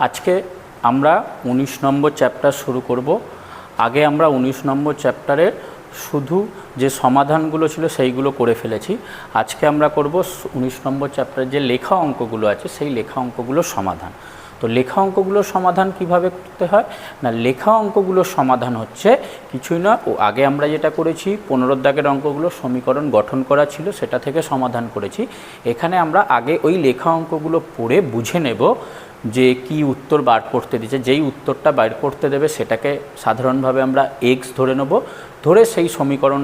আজকে আমরা 19 নম্বর চ্যাপ্টার শুরু করব। আগে আমরা 19 নম্বর চ্যাপ্টারে শুধু যে সমাধানগুলো ছিল সেইগুলো করে ফেলেছি। আজকে আমরা করব 19 নম্বর চ্যাপ্টারে যে লেখা অঙ্কগুলো আছে সেই লেখা অঙ্কগুলোর সমাধান। তো লেখা অঙ্কগুলোর সমাধান কিভাবে করতে হয় না, লেখা অঙ্কগুলোর সমাধান হচ্ছে কিছুই না, আগে আমরা যেটা করেছি 15 দাগের অঙ্কগুলো সমীকরণ গঠন করা ছিল সেটা থেকে সমাধান করেছি। এখানে আমরা আগে ওই লেখা অঙ্কগুলো পড়ে বুঝে নেব যে কি উত্তর বার করতে দিচ্ছে। যেই উত্তরটা বার করতে দেবে সেটাকে সাধারণভাবে আমরা এক্স ধরে নেব, ধরে সেই সমীকরণ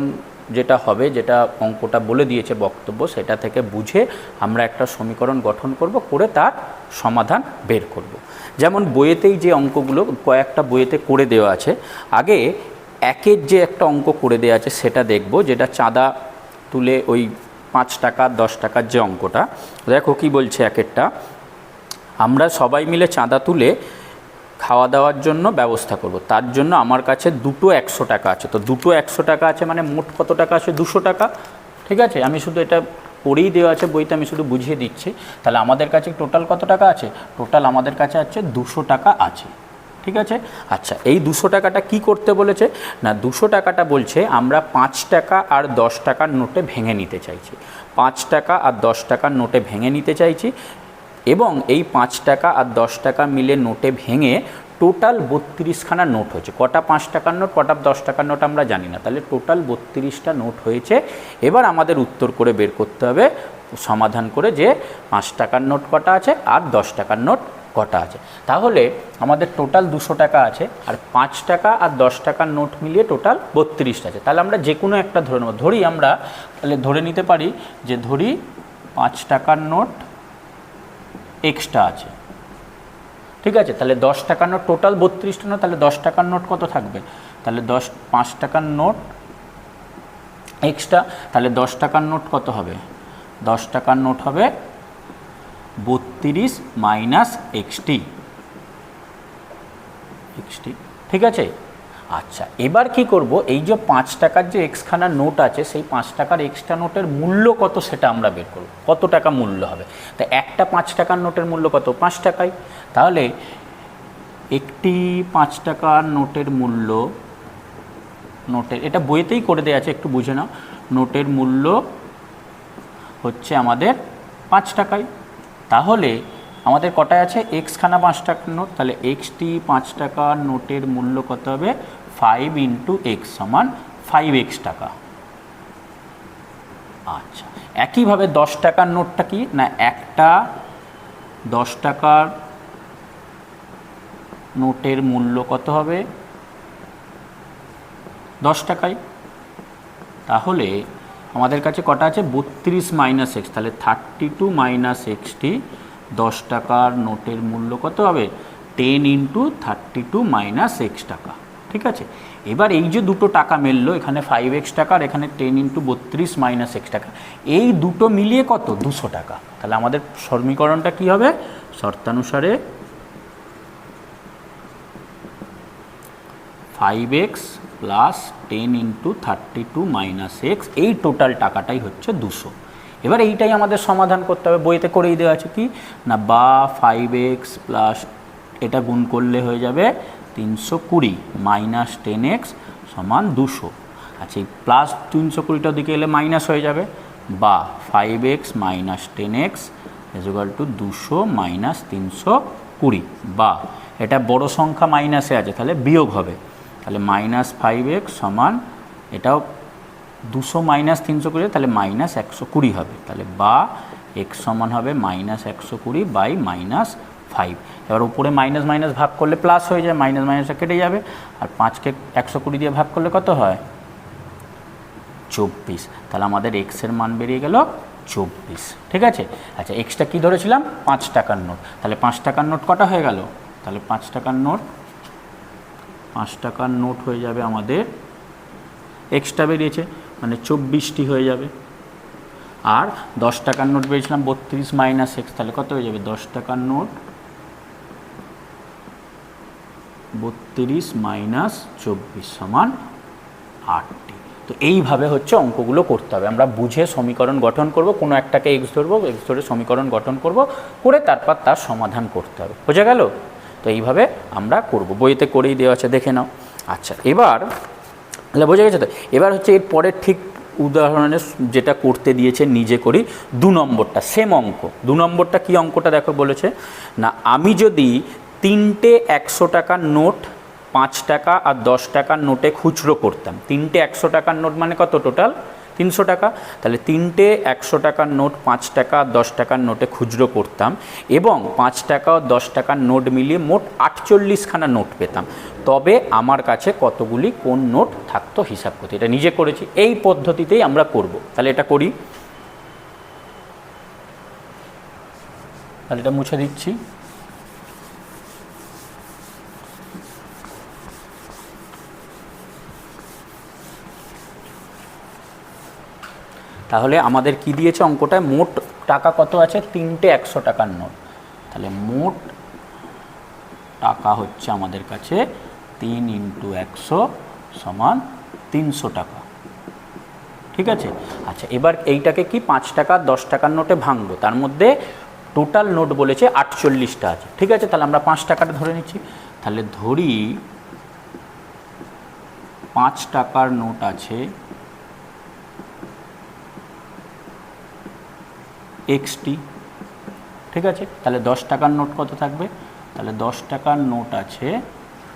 যেটা হবে, যেটা অঙ্কটা বলে দিয়েছে বক্তব্য, সেটা থেকে বুঝে আমরা একটা সমীকরণ গঠন করব, করে তার সমাধান বের করব। যেমন বইয়েতেই যে অঙ্কগুলো কয়েকটা বইয়েতে করে দেওয়া আছে, আগে একের যে একটা অঙ্ক করে দেওয়া আছে সেটা দেখব, যেটা চাঁদা তুলে ওই 5 টাকা 10 টাকার যে অঙ্কটা। দেখো কি বলছে একেরটা, আমরা সবাই মিলে চাঁদা তুলে খাওয়া দাওয়ার জন্য ব্যবস্থা করব, তার জন্য আমার কাছে দুটো 100 টাকা আছে। তো দুটো 100 টাকা আছে মানে মোট কত টাকা আছে? 200 টাকা। ঠিক আছে, আমি শুধু এটা পড়েই দেওয়া আছে বইতে, আমি শুধু বুঝিয়ে দিচ্ছি। তাহলে আমাদের কাছে টোটাল কত টাকা আছে? টোটাল আমাদের কাছে আছে 200 টাকা আছে। ঠিক আছে, আচ্ছা এই 200 টাকাটা কি করতে বলেছে না, 200 টাকাটা বলছে আমরা 5 টাকা আর 10 টাকার নোটে ভেঙে নিতে চাইছি। 5 টাকা আর 10 টাকার নোটে ভেঙে নিতে চাইছি এবং এই 5 টাকা আর 10 টাকা মিলে নোটে ভেঙে টোটাল 32খানা নোট হয়েছে। কটা 5 টাকার নোট, কটা 10 টাকার নোট আমরা জানি না, তাহলে টোটাল 32টা নোট হয়েছে। এবার আমাদের উত্তর করে বের করতে হবে, সমাধান করে, যে 5 টাকার নোট কটা আছে আর 10 টাকার নোট কটা আছে। তাহলে আমাদের টোটাল 200 টাকা আছে, আর 5 টাকা আর 10 টাকার নোট মিলিয়ে টোটাল 32টা আছে। তাহলে আমরা যে কোনো একটা ধরে নেব। ধরি আমরা, তাহলে ধরে নিতে পারি যে ধরি 5 টাকার নোট এক্সট্রা আছে। ঠিক আছে, তাহলে 10 টাকার নোট টোটাল 32টা নোট, তাহলে 10 টাকার নোট কত থাকবে? তাহলে 5 টাকার নোট এক্সট্রা, তাহলে 10 টাকার নোট কত হবে? 10 টাকার নোট হবে 32 মাইনাস এক্সটি। ঠিক আছে, আচ্ছা এবার কি করব, এই যে 5 টাকার যে এক্সখানা নোট আছে সেই 5 টাকার এক্সট্রা নোটের মূল্য কত সেটা আমরা বের করব। কত টাকা মূল্য হবে? তা একটা 5 টাকার নোটের মূল্য কত? 5 টাকাই। তাহলে একটি 5 টাকার নোটের মূল্য, নোটের এটা বইতেই করে দেওয়া আছে, একটু বুঝে নাও। নোটের মূল্য হচ্ছে আমাদের 5 টাকাই। তাহলে আমাদের কটায় আছে? এক্সখানা 5 টাকার নোট, তাহলে এক্সটি 5 টাকার নোটের মূল্য কত হবে? 5 ইন্টু এক্স সমান 5x টাকা। আচ্ছা একইভাবে 10 টাকার নোটটা কি না, একটা 10 টাকার নোটের মূল্য কত হবে? 10 টাকাই। তাহলে আমাদের কাছে কটা আছে? 32 মাইনাস এক্স, তাহলে 32 মাইনাস এক্সটি 10 টাকার নোটের মূল্য কত হবে? 10 ইন্টু 32 মাইনাস এক্স টাকা। ঠিক আছে, এবার এই যে দুটো টাকা মিললো, এখানে 5x টাকা আর এখানে 10 ইন্টু 32 মাইনাস এক্স টাকা, এই দুটো মিলিয়ে কত? 200 টাকা। তাহলে আমাদের সমীকরণটা কি হবে? শর্তানুসারে 5x plus 10 into 32 minus x, এই টোটাল টাকাটাই হচ্ছে 200। এবার এইটাই আমাদের সমাধান করতে হবে, বইতে করেই দেওয়া আছে কি না, বা 5x প্লাস এটা গুণ করলে হয়ে যাবে 320 মাইনাস 10x সমান 200। আচ্ছা এই প্লাস 320টার দিকে এলে মাইনাস হয়ে যাবে, বা 5x minus 10x equal to 200 minus 320, বা এটা বড় সংখ্যা মাইনাসে আছে তাহলে বিয়োগ হবে, তাহলে মাইনাস 5x সমান এটাও 200 মাইনাস 320, তাহলে মাইনাস 120 হবে। তাহলে বা এক্স সমান হবে মাইনাস 120 বাই মাইনাস 5। এবার উপরে মাইনাস মাইনাস ভাগ করলে প্লাস হয়ে যায়, মাইনাস মাইনাসটা কেটে যাবে, আর 5কে 120 দিয়ে ভাগ করলে কত হয়? 24। তাহলে আমাদের এক্সের মান বেরিয়ে গেল 24। ঠিক আছে, আচ্ছা এক্সটা কী ধরেছিলাম? 5 টাকার নোট। তাহলে 5 টাকার নোট কটা হয়ে গেল? তাহলে 5 টাকার নোট হয়ে যাবে আমাদের, এক্সট্রা বেরিয়েছে মানে 24টি হয়ে যাবে। আর 10 টাকার নোট বেরিয়েছিলাম 32 মাইনাস এক্স, তাহলে কত হয়ে যাবে? 10 টাকার নোট 32 মাইনাস 24 সমান 8টি। তো এইভাবে হচ্ছে অঙ্কগুলো করতে হবে, আমরা বুঝে সমীকরণ গঠন করব, কোনো একটাকে এক্স ধরবো, এক্স ধরে সমীকরণ গঠন করব, করে তারপর তার সমাধান করতে হবে। বোঝা গেল? তো এইভাবে আমরা করব, বইতে করেই দেওয়া আছে, দেখে নাও। আচ্ছা, এবার তাহলে বোঝা গেছে তো। এবার হচ্ছে এর পরের ঠিক উদাহরণে যেটা করতে দিয়েছে নিজে করি, 2 নম্বরটা সেম অঙ্ক। 2 নম্বরটা কী অঙ্কটা দেখো বলেছে না, আমি যদি 3টে 100 টাকার নোট 5 টাকা আর 10 টাকার নোটে খুচরো করতাম, 3টে 100 টাকার নোট মানে কত, টোটাল 300 টাকা, তাহলে 3টে 100 টাকার নোট 5 টাকা আর 10 টাকার নোটে খুচরো করতাম এবং 5 টাকা ও 10 টাকার নোট মিলিয়ে মোট 48খানা নোট পেতাম, তবে আমার কাছে কতগুলি কোন নোট থাকতো হিসাব করতে। এটা নিজে করেছি, এই পদ্ধতিতেই আমরা করব। তাহলে এটা করি, তাহলে এটা মুছে দিচ্ছি। তাহলে আমাদের কি দিয়েছে অঙ্কটায়, মোট টাকা কত আছে, 3টে 100 টাকার নোট, তাহলে মোট টাকা হচ্ছে আমাদের কাছে 3 × 100 = 300 টাকা। ঠিক আছে। আচ্ছা, এবার এইটাকে কি 5 টাকা 10 টাকার নোটে ভাঙবো, তার মধ্যে টোটাল নোট বলেছে 48টা আছে। ঠিক আছে, তাহলে আমরা 5 টাকাটা ধরে নিচ্ছি। তাহলে ধরি 5 টাকার নোট আছে XT। ঠিক আছে, তাহলে 10 টাকার নোট কত থাকবে, তাহলে 10 টাকার নোট আছে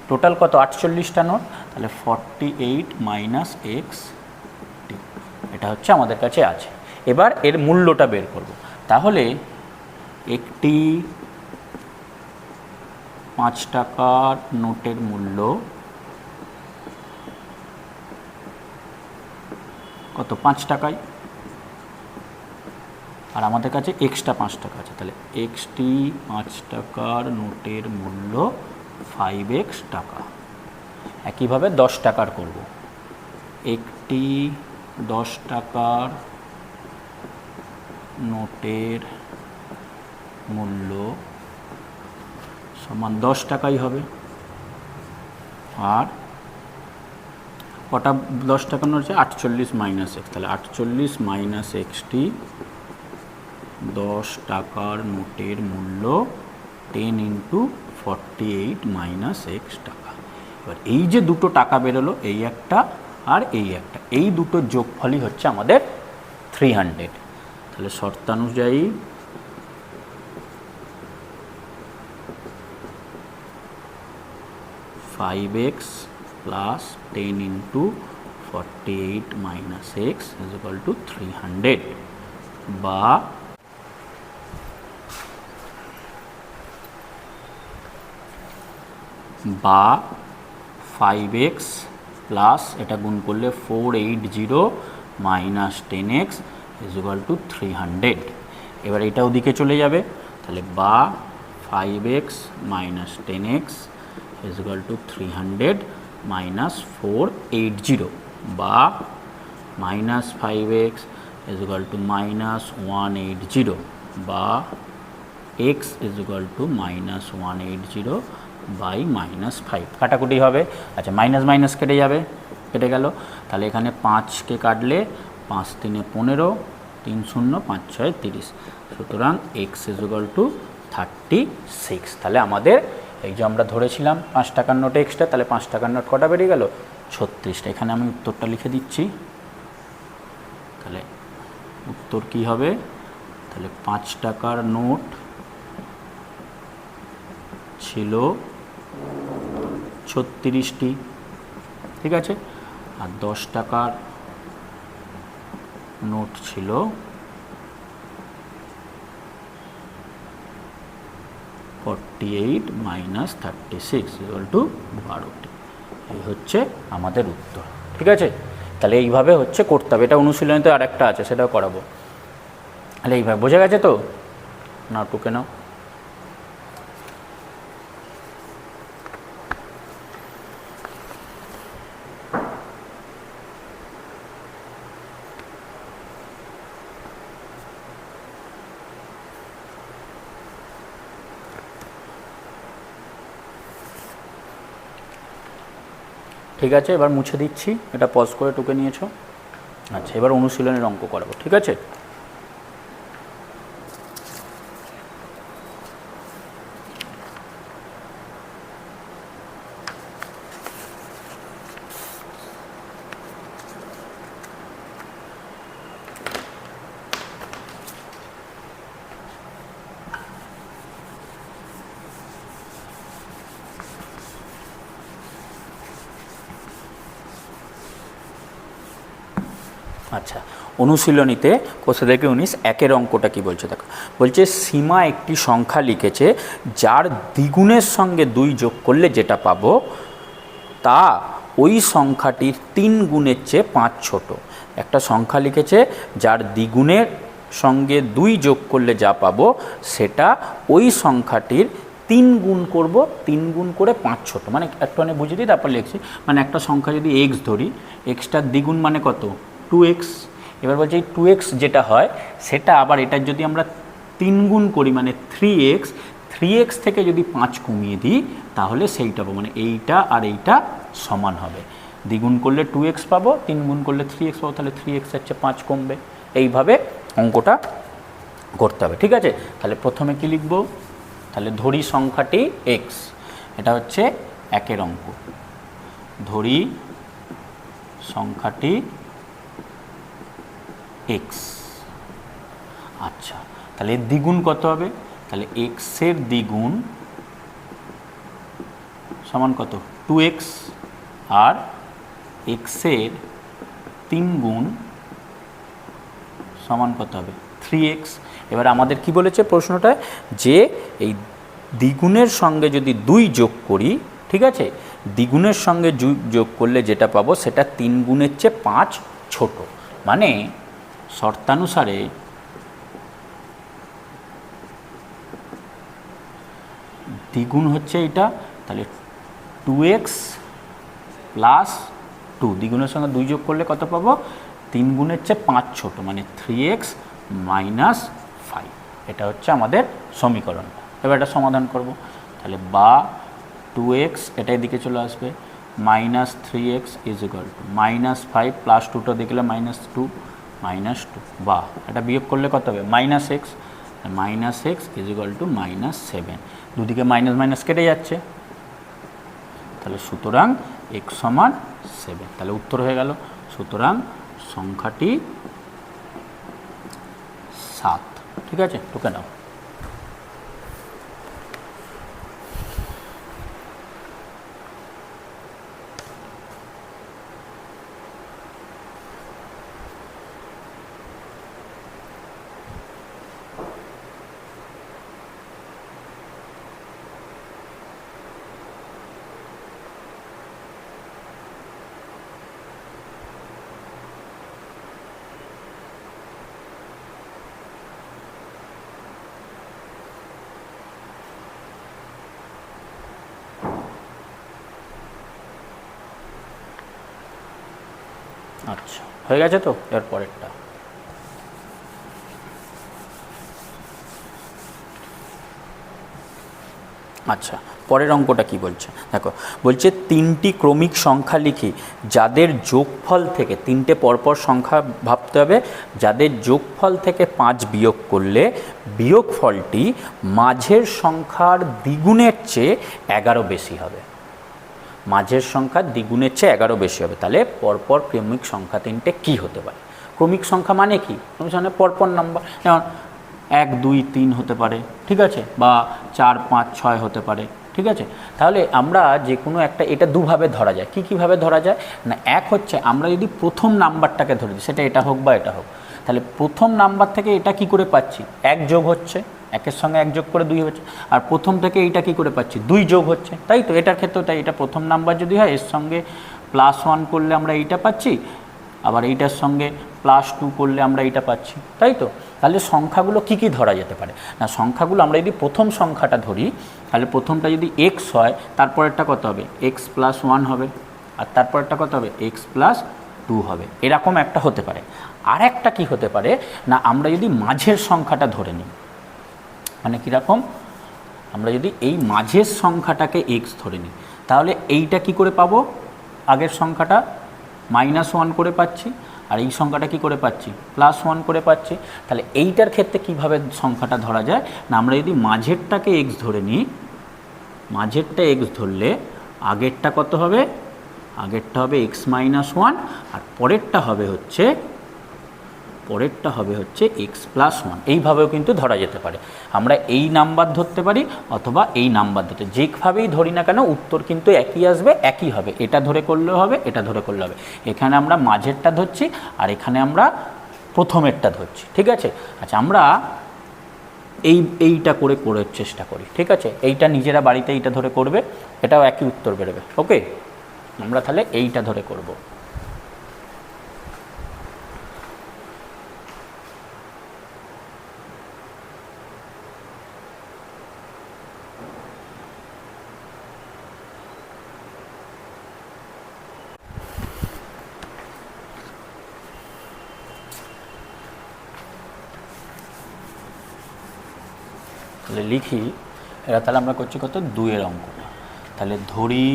টোটাল কত, 48টা নোট, তাহলে 48 - XT, এটা হচ্ছে আমাদের কাছে আছে। এবার এর মূল্যটা বের করব। তাহলে একটি 5 টাকার নোটের মূল্য কত, 5 টাকায়, আর আমাদের কাছে এক্সট্রা 5 টাকা আছে, তাহলে XT 5 টাকার নোটের মূল্য 5x টাকা। একইভাবে 10 টাকার করব, একটি 10 টাকার নোটের মূল্য সমান 10 টাকাই হবে। আর কটা 10 টাকার নোট আছে, 48 - X, তাহলে 48 - XT, 10 টাকার নোটের মূল্য 10 × 48 - X টাকা। এবার এই যে দুটো টাকা বেরোলো, এই একটা আর এই একটা, এই দুটো যোগফলই হচ্ছে আমাদের 300। তাহলে শর্তানুযায়ী (5x + 10 × 48 - X = 300, বা বা 5x প্লাস এটা গুণ করলে 480 - 10x = 300। এবার এটা ওদিকে চলে যাবে, তাহলে বা 5x - 10x = 300 - 480, বা -5x = -180, বা x = -180 / -5, কাটাকুটি হবে। আচ্ছা, মাইনাস মাইনাস কেটে যাবে, কেটে গেল। তাহলে এখানে 5কে কাটলে 5 × 3 = 15, 3 0 5 6 30, সুতরাং x = 36। তাহলে আমাদের এই যে আমরা ধরেছিলাম 5 টাকার নোট এক্সট্রা, তাহলে 5 টাকার নোট কটা বেরিয়ে গেল, 36টা। এখানে আমি উত্তরটা লিখে দিচ্ছি। তাহলে উত্তর কি হবে, তাহলে 5 টাকার নোট ছিল 36টি। ঠিক আছে, আর 10 টাকার নোট ছিল 48 - 36 = 12টি। এই হচ্ছে আমাদের উত্তর। ঠিক আছে, তাহলে এইভাবে হচ্ছে করতে হবে। এটা অনুশীলনীতে আর একটা আছে, সেটাও করাবো। তাহলে এইভাবে বোঝা গেছে তো, না টুকে নাও। ঠিক আছে, এবার মুছে দিচ্ছি, এটা পজ করে টুকে নিয়েছো। আচ্ছা, এবার অনুশীলনের অঙ্ক করাবো। ঠিক আছে, আচ্ছা, অনুশীলনীতে কোষে থেকে 19 একের অঙ্কটা কি বলছে দেখো। বলছে সীমা একটি সংখ্যা লিখেছে যার দ্বিগুণের সঙ্গে 2 যোগ করলে যেটা পাবো তা ওই সংখ্যাটির 3 গুণের চেয়ে 5 ছোট। একটা সংখ্যা লিখেছে যার দ্বিগুণের সঙ্গে 2 যোগ করলে যা পাবো সেটা ওই সংখ্যাটির 3 গুণ করব, 3 গুণ করে 5 ছোট। মানে একটু অনেক বুঝে দিই তারপর লিখছি। মানে একটা সংখ্যা যদি এক্স ধরি, এক্সটার দ্বিগুণ মানে কত? 2x। এবার বলছি এই 2x যেটা হয় সেটা আবার এটার যদি আমরা 3 গুণ করি মানে 3x, 3x থেকে যদি 5 কমিয়ে দিই তাহলে সেইটা পাবো, মানে এইটা আর এইটা সমান হবে। দ্বিগুণ করলে 2x পাবো, 3 গুণ করলে 3x পাবো, তাহলে 3x হচ্ছে 5 কমবে। এইভাবে অঙ্কটা করতে হবে, ঠিক আছে? তাহলে প্রথমে কি লিখব? তাহলে ধরি সংখ্যাটি x, এটা হচ্ছে একের অঙ্ক। ধরি সংখ্যাটি x। আচ্ছা, তাহলে এর দ্বিগুণ কত হবে? তাহলে x এর দ্বিগুণ সমান কত? 2x, আর x এর 3 গুণ সমান কত হবে? 3x। এবার আমাদের কি বলেছে প্রশ্নটায়? যে এই দ্বিগুণের সঙ্গে যদি 2 যোগ করি, ঠিক আছে, দ্বিগুণের সঙ্গে যোগ করলে যেটা পাবো সেটা 3 গুণের চেয়ে 5 ছোট। মানে শর্তানুসারে দ্বিগুণ হচ্ছে এটা, তাহলে 2x প্লাস 2, দ্বিগুণের সঙ্গে 2 যোগ করলে কত পাবো? 3 গুণের চেয়ে 5 ছোট, মানে 3x মাইনাস 5। এটা হচ্ছে আমাদের সমীকরণটা। এবার এটা সমাধান করব। তাহলে বা 2x এটা এদিকে চলে আসবে, minus 3x is equal to minus 5 plus 2টা দেখলে মাইনাস 2 মাইনাস 2, বা এটা বিয়োগ করলে কত হবে? Minus x, minus x is equal to minus 7। দুদিকে মাইনাস মাইনাস কেটে যাচ্ছে, তাহলে সুতরাং x সমান 7। তাহলে উত্তর হয়ে গেল। সুতরাং সংখ্যাটি 7। ঠিক আছে, টুকে নাও। আচ্ছা, হয়ে গেছে তো? এর পরেরটা আচ্ছা, পরের অঙ্কটা কি বলছে দেখো। বলছে 3টি ক্রমিক সংখ্যা লিখি যাদের যোগফল থেকে, 3টে পরপর সংখ্যা ভাবতে হবে, যাদের যোগফল থেকে 5 বিয়োগ করলে বিয়োগফলটি মাঝের সংখ্যার দ্বিগুণের চেয়ে 11 বেশি হবে। মাঝের সংখ্যা দ্বিগুণের চেয়ে 11 বেশি হবে। তাহলে পরপর ক্রমিক সংখ্যা 3টে কী হতে পারে? ক্রমিক সংখ্যা মানে কি? ক্রমিক সংখ্যা পরপর নাম্বার, যেমন 1 2 3 হতে পারে, ঠিক আছে, বা 4 5 6 হতে পারে, ঠিক আছে। তাহলে আমরা যে কোনো একটা, এটা দুভাবে ধরা যায়। কীভাবে ধরা যায় না, এক হচ্ছে আমরা যদি প্রথম নাম্বারটাকে ধরে দিই, সেটা এটা হোক বা এটা হোক, তাহলে প্রথম নাম্বার থেকে এটা কি করে পাচ্ছি? 1 যোগ হচ্ছে, 1-এর সঙ্গে 1 যোগ করে 2 হচ্ছে, আর প্রথম থেকে এইটা কি করে পাচ্ছি? 2 যোগ হচ্ছে, তাই তো? এটার ক্ষেত্রেও তাই, এটা প্রথম নাম্বার যদি হয় এর সঙ্গে +1 করলে আমরা এইটা পাচ্ছি, আবার এইটার সঙ্গে +2 করলে আমরা এইটা পাচ্ছি, তাই তো? তাহলে সংখ্যাগুলো কি ধরা যেতে পারে না, সংখ্যাগুলো আমরা যদি প্রথম সংখ্যাটা ধরি, তাহলে প্রথমটা যদি x হয়, তারপরেরটা কত হবে? x + 1 হবে, আর তারপরেরটা কত হবে? x + 2 হবে। এরকম একটা হতে পারে। আর একটা কী হতে পারে না, আমরা যদি মাঝের সংখ্যাটা ধরে নিই, মানে কীরকম, আমরা যদি এই মাঝের সংখ্যাটাকে x ধরে নিই, তাহলে এইটা কি করে পাবো? আগের সংখ্যাটা -1 করে পাচ্ছি, আর এই সংখ্যাটা কি করে পাচ্ছি? +1 করে পাচ্ছি। তাহলে এইটার ক্ষেত্রে কিভাবে সংখ্যাটা ধরা যায় না, আমরা যদি মাঝেরটাকে x ধরে নিই, মাঝেরটা x ধরলে আগেরটা কত হবে? আগেরটা হবে x - 1, আর পরেরটা হবে হচ্ছে পরেরটা হবে হচ্ছে x+1। এইভাবেও কিন্তু ধরা যেতে পারে, আমরা এই নাম্বার ধরতে পারি অথবা এই নাম্বার ধরতে, যেভাবেই ধরি না কেন উত্তর কিন্তু একই আসবে, একই হবে। এটা ধরে করলেও হবে, এটা ধরে করলে হবে। এখানে আমরা মাঝেরটা ধরছি আর এখানে আমরা প্রথমেরটা ধরছি, ঠিক আছে। আচ্ছা, আমরা এইটা করার চেষ্টা করি, ঠিক আছে। এইটা নিজেরা বাড়িতে এইটা ধরে করবে, এটাও একই উত্তর বেরোবে। ওকে, আমরা তাহলে এইটা ধরে করব। তাহলে লিখি, এটা তাহলে আমরা করছি কত, 2-এর অঙ্কটা। তাহলে ধরি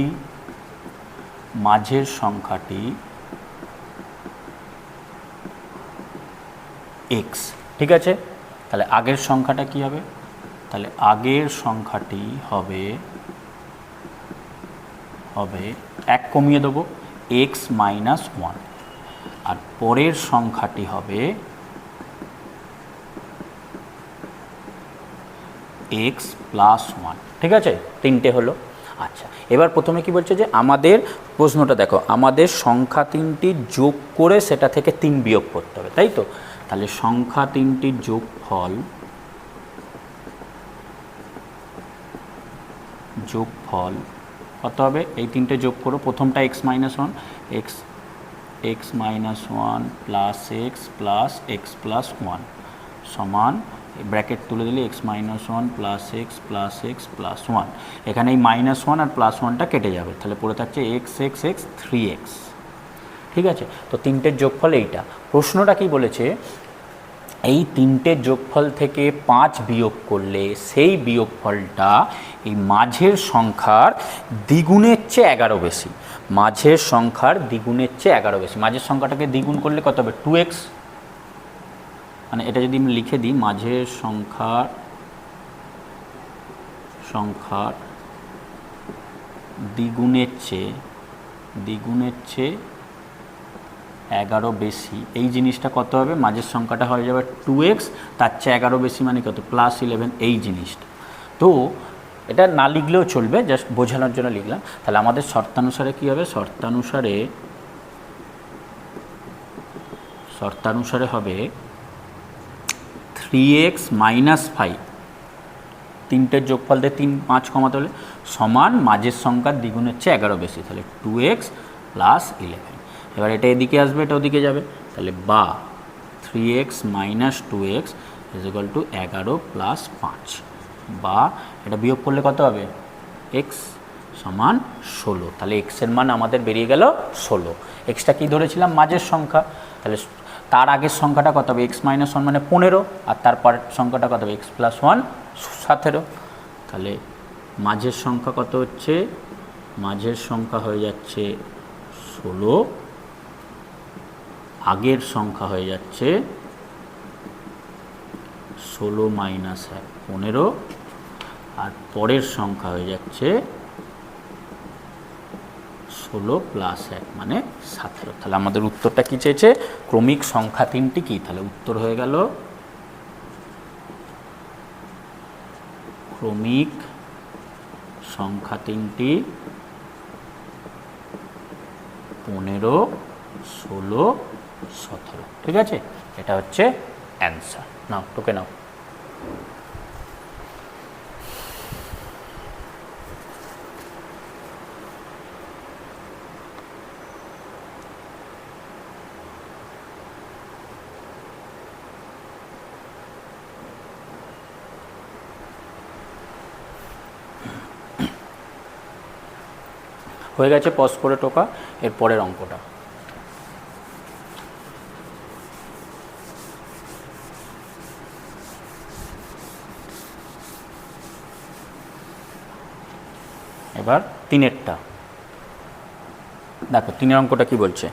মাঝের সংখ্যাটি x, ঠিক আছে। তাহলে আগের সংখ্যাটা কি হবে, তাহলে আগের সংখ্যাটি হবে 1 কমিয়ে দেবো x-1, আর পরের সংখ্যাটি হবে x+1, ঠিক আছে। তিনটে হলো। আচ্ছা, এবার প্রথমে কি বলছে যে আমাদের প্রশ্নটা দেখো, আমাদের সংখ্যা তিনটি যোগ করে সেটা থেকে 3 বিয়োগ করতে হবে, তাই তো। তাহলে সংখ্যা তিনটির যোগফল কত হবে, এই তিনটে যোগ করো। প্রথমটা x-1, x-1 plus x plus x+1 সমান, ব্র্যাকেট তুলে দিলে x-1 plus x plus x plus 1। এখানে এই -1 আর +1টা কেটে যাবে, তাহলে পড়ে থাকছে x 3x, ঠিক আছে। তো তিনটের যোগফল এইটা। প্রশ্নটা কি বলেছে, এই তিনটের যোগফল থেকে 5 বিয়োগ করলে সেই বিয়োগফলটা এই মাঝের সংখ্যার দ্বিগুণের চেয়ে 11 বেশি। মাঝের সংখ্যার দ্বিগুণের চেয়ে 11 বেশি। মাঝের সংখ্যাটাকে দ্বিগুণ করলে কত হবে, 2x। মানে এটা যদি আমি লিখে দিই, মাঝের সংখ্যার দ্বিগুণের চেয়ে 11 বেশি, এই জিনিসটা কত হবে, মাঝের সংখ্যাটা হয়ে যাবে 2x, তার চেয়ে 11 বেশি মানে কত, +11, এই জিনিসটা। তো এটা না লিখলেও চলবে, জাস্ট বোঝানোর জন্য লিখলাম। তাহলে আমাদের শর্তানুসারে কী হবে, শর্তানুসারে হবে 3x - 5, তিনটের যোগফল দিয়ে 5 কমাতে হলে সমান মাঝের সংখ্যার দ্বিগুণের চেয়ে 11 বেশি, তাহলে 2x + 11। এবার এটা এদিকে আসবে, এটা ওদিকে যাবে, তাহলে বা 3x - 2x = 11 + 5, বা এটা বিয়োগ করলে কত হবে, x = 16। তাহলে x এর মান আমাদের বেরিয়ে গেল 16। এক্সটা কী ধরেছিলাম, মাঝের সংখ্যা। তাহলে তার আগের সংখ্যাটা কত হবে, x-1 মানে 15, আর তারপর সংখ্যাটা কত হবে, x+1 17। তাহলে মাঝের সংখ্যা কত হচ্ছে, মাঝের সংখ্যা হয়ে যাচ্ছে 16, আগের সংখ্যা হয়ে যাচ্ছে 16 - 1 15, আর পরের সংখ্যা হয়ে যাচ্ছে 16 + 1 মানে 17। তাহলে আমাদের উত্তরটা কি চেয়েছে, ক্রমিক সংখ্যা তিনটি কি, তাহলে উত্তর হয়ে গেল ক্রমিক সংখ্যা তিনটি 15, 16, 17, ঠিক আছে। এটা হচ্ছে অ্যান্সার। নাও তোকে নাও। হয়ে গেছে, পজ করে টোকা। এর পরের অঙ্কটা, এবার 3-এরটা দেখো। 3-এর অঙ্কটা কি বলছে,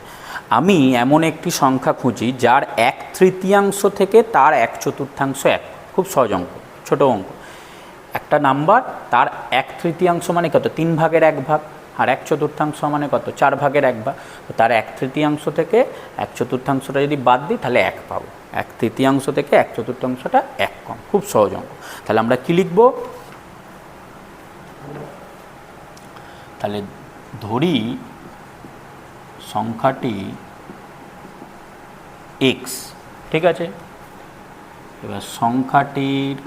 আমি এমন একটি সংখ্যা খুঁজি যার 1/3 থেকে তার 1/4 1। খুব সহজ অঙ্ক, ছোট অঙ্ক। একটা নাম্বার, তার 1/3 মানে কত, 3 ভাগের 1 ভাগ। আর 1/4 মানে কত, 4/1 তো তার 1/3 থেকে 1/4টা যদি বাদ দিই তাহলে 1 পাবো। 1/3 থেকে 1/4টা 1 কম, খুব সহজ অঙ্ক। তাহলে আমরা কি লিখব, তাহলে ধরি সংখ্যাটি x, ঠিক আছে। এবার সংখ্যাটির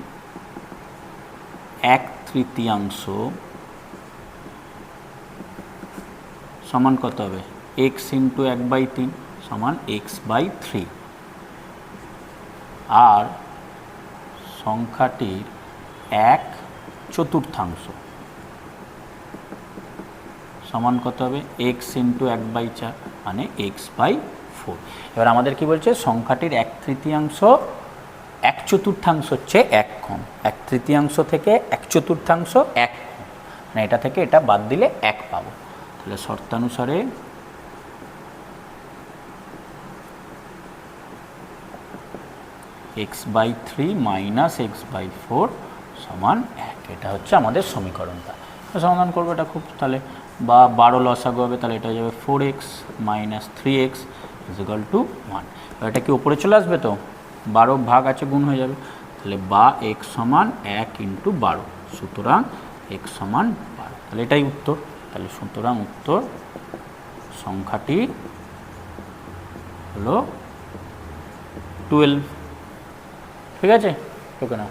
1/3 সমান কত হবে, x × 1/3 সমান x/3, আর সংখ্যাটির 1/4 সমান কত হবে, x × 1/4 মানে x/4। এবার আমাদের কি বলছে, সংখ্যাটির 1/3 1/4 হচ্ছে 1 কম, 1/3 থেকে 1/4 1 কম, মানে এটা থেকে এটা বাদ দিলে 1 পাবো। তাহলে শর্তানুসারে x/3 - x/4 সমান 1, এটা হচ্ছে আমাদের সমীকরণটা। সমাধান করবো এটা খুব, তাহলে বা 12 লসাগু হবে, তাহলে এটা হয়ে যাবে 4x - 3x = 1। এটা কি উপরে চলে আসবে, তো 12 ভাগ আছে, গুণ হয়ে যাবে, তাহলে বা x সমান 1 × 12, সুতরাং x সমান 12। তাহলে এটাই উত্তর। তাহলে সুতরাং উত্তর সংখ্যাটি হলো 12। ঠিক আছে, ওকে না।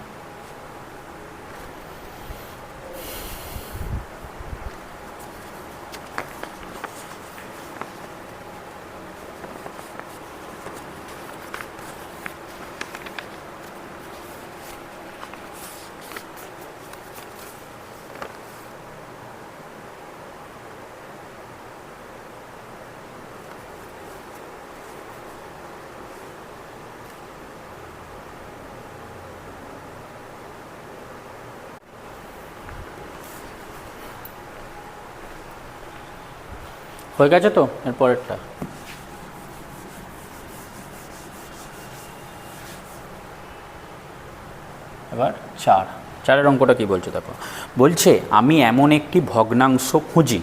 হয়ে গেছে তো, এর পরেরটা। এবার 4-এর অঙ্কটা কি বলছে দেখো, বলছে আমি এমন একটি ভগ্নাংশ খুঁজি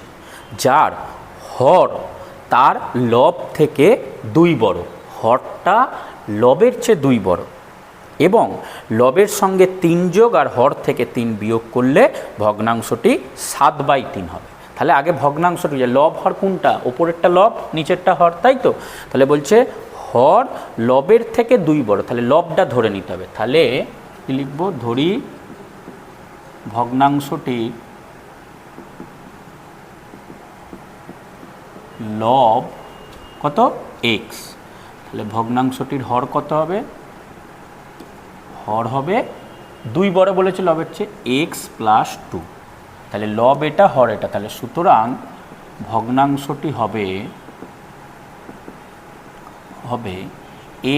যার হর তার লব থেকে 2 বড়, হরটা লবের চেয়ে 2 বড়, এবং লবের সঙ্গে 3 যোগ আর হর থেকে 3 বিয়োগ করলে ভগ্নাংশটি 7/3 হবে। তাহলে আগে ভগ্নাংশটি, যে লব হর কোনটা, ওপরেরটা লব নিচেরটা হর, তাই তো। তাহলে বলছে হর লবের থেকে 2 বড়, তাহলে লবটা ধরে নিতে হবে। তাহলে কি লিখব, ধরি ভগ্নাংশটি লব কত, x, তাহলে ভগ্নাংশটির হর কত হবে, হর হবে 2 বড় বলেছে লবের চেয়ে, x+2, তাহলে লব এটা হর এটা, তাহলে সুতরাং ভগ্নাংশটি হবে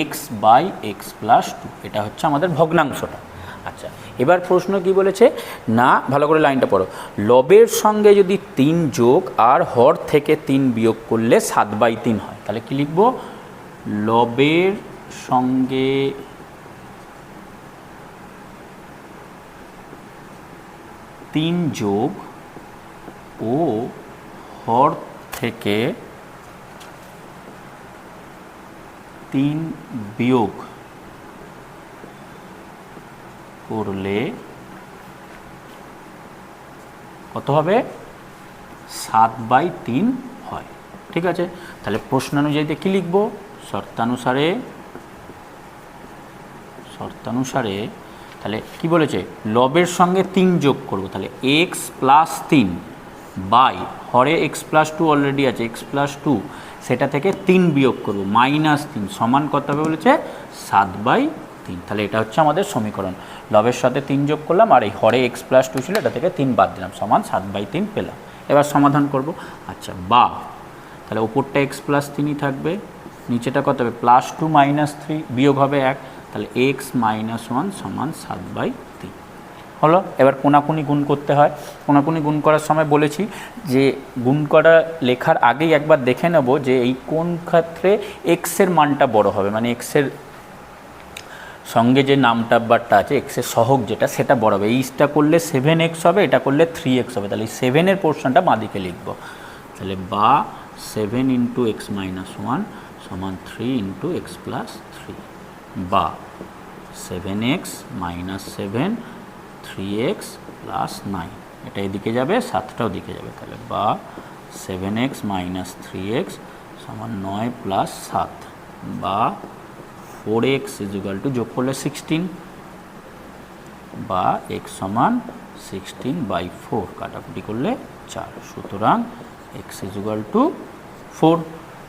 x/x+2, এটা হচ্ছে আমাদের ভগ্নাংশটা। আচ্ছা, এবার প্রশ্ন কি বলেছে না, ভালো করে লাইনটা পড়ো, লবের সঙ্গে যদি 3 যোগ আর হর থেকে 3 বিয়োগ করলে 7/3 হয়। তাহলে কি লিখব, লবের সঙ্গে 3 যোগ ও হর থেকে 3 বিয়োগ করলে কত হবে, 7/3 হয়। ঠিক আছে, তাহলে প্রশ্নানুযায়ীতে কি লিখব, শর্তানুসারে তাহলে কি বলেছে, লবের সঙ্গে 3 যোগ করব, তাহলে x+3 by Hare x+2 already আছে, x+2 সেটা থেকে 3 বিয়োগ করব -3 সমান কত হবে বলেছে, 7/3। তাহলে এটা হচ্ছে আমাদের সমীকরণ, লবের সাথে 3 যোগ করলাম আর এই হরে x+2 ছিল, এটা থেকে 3 বাদ দিলাম, সমান 7/3 পেলাম। এবার সমাধান করব। আচ্ছা, বা তাহলে উপরটা x+3ই থাকবে, নিচেটা কত হবে, +2 - 3 বিয়োগ হবে 1, তাহলে x - 1 সমান 7/3 হলো। এবার কোনাকুনি গুণ করতে হয়, কোনাকুনি গুণ করার সময় বলেছি যে গুণ করা লেখার আগেই একবার দেখে নেব যে এই কোন ক্ষেত্রে x এর মানটা বড় হবে, মানে x এর সঙ্গে যে নামটাব্বারটা আছে এক্সের সহগ যেটা সেটা বড় হবে। এইটা করলে 7x হবে, এটা করলে 3x হবে, তাহলে 7-এর পোর্শনটা বাঁদিকে লিখব। তাহলে বা 7 ইন্টু এক্স মাইনাস 1 সমান 3 ইন্টু এক্স প্লাস 3, বা 7x মাইনাস 7 3x প্লাস 9, এটা এদিকে যাবে, 7টাও দিকে যাবে, তাহলে বা 7x মাইনাস 3x সমান 9 প্লাস 7, বা 4x ইজিক্যাল টু যোগ করলে 16, বা x সমান 16/4 কাটাকুটি করলে 4, সুতরাং x ইজিক্যাল টু 4,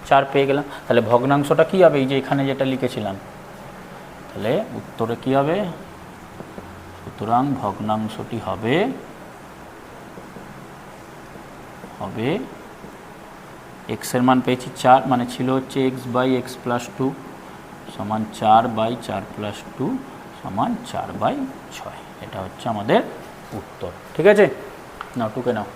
4 পেয়ে গেলাম। তাহলে ভগ্নাংশটা কী হবে? এই যে এখানে যেটা লিখেছিলাম, তাহলে উত্তরে কী হবে? সুতরাং ভগ্নাংশটি হবে এক্সের মান পেয়েছি 4, মানে ছিল হচ্ছে x/x প্লাস 2 সমান 4/4 প্লাস 2 সমান 4/6, এটা হচ্ছে আমাদের উত্তর। ঠিক আছে, নাও টুকে নাও।